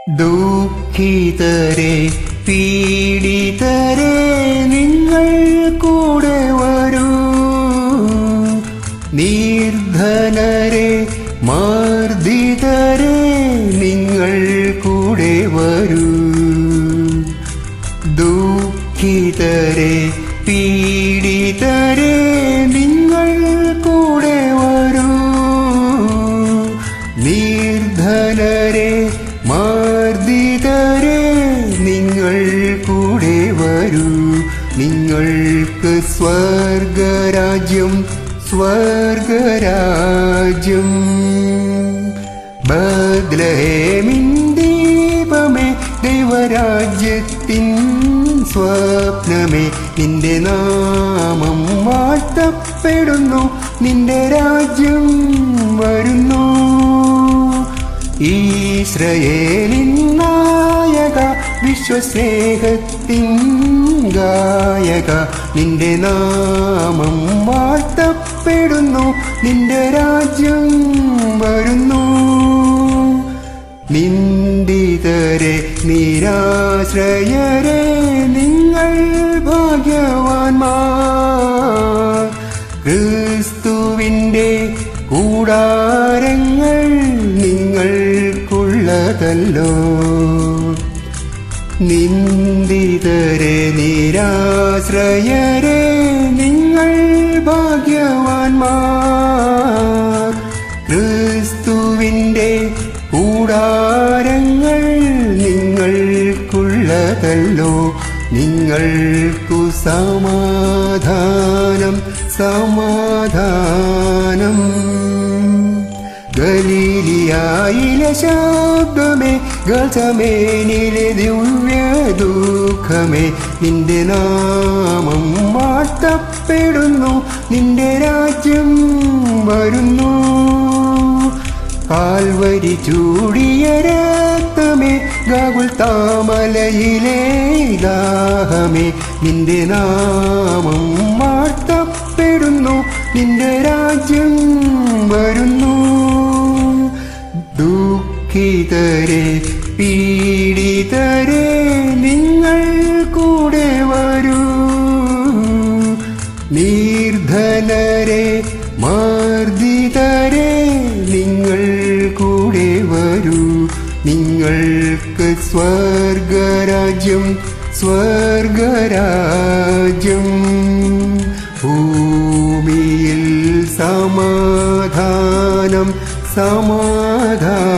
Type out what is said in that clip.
ദുഃഖിതരെ പീഡിതരെ നിങ്ങൾ കൂടെ വരൂ, നിർധനരെ മർദ്ദിതരെ നിങ്ങൾ കൂടെ വരൂ. ദുഃഖിതരെ പീഡിതരെ നിങ്ങൾ കൂടെ വരൂ, നിർധനരെ മർദ്ദിതരെ നിങ്ങൾ കൂടെ വരൂ. നിങ്ങൾക്ക് സ്വർഗരാജ്യം സ്വർഗരാജ്യം. ബത്ലഹേമിൻ ദീപമേ ദൈവരാജ്യത്തിൻ സ്വപ്നമേ, നിന്റെ നാമം വാഴ്ത്തപ്പെടുന്നു, നിന്റെ രാജ്യം വരുന്നു. ഇസ്രായേലിൻ നായക വിശ്വസ്നേഹത്തിൻ ഗായക, നിന്റെ നാമം വാഴ്ത്തപ്പെടുന്നു, നിന്റെ രാജ്യം വരുന്നു. നിന്ദിതരെ നിരാശ്രയരെ നിങ്ങൾ ഭാഗ്യവാന്മാർ, ക്രിസ്തുവിന്റെ കൂടാരങ്ങൾ നിങ്ങൾക്കുള്ളതല്ലോ. നിന്ദിതരെ നിരാശ്രയരെ നിങ്ങൾ ഭാഗ്യവാന്മാർ, ക്രിസ്തുവിന്റെ കൂടാരങ്ങൾ നിങ്ങൾക്കുള്ളതല്ലോ. നിങ്ങൾക്കു സമാധാനം സമാധാനം. ഗലീലിയായിലെ ശബ്ദമേ, ഗസമേനിലെ ദിവ്യ ദുഃഖമേ, നിന്റെ നാമം വാഴ്ത്തപ്പെടുന്നു, നിന്റെ രാജ്യം വരുന്നു. കാൽവരി ചൂടിയ രക്തമേ, ഗാഗുൽത്താമലയിലെ ദാഹമേ, നിന്റെ നാമം വാഴ്ത്തപ്പെടുന്നു, നിന്റെ രാജ്യം വരുന്നു. ദുഃഖിതരെ പീഡിതരെ നിങ്ങൾ കൂടെ വരൂ, നിർധനരെ മർദ്ദിതരെ നിങ്ങൾ കൂടെ വരൂ. നിങ്ങൾക്ക് സ്വർഗരാജ്യം സ്വർഗരാജ്യം. ഭൂമിയിൽ സമാധാനം സമാധാനം.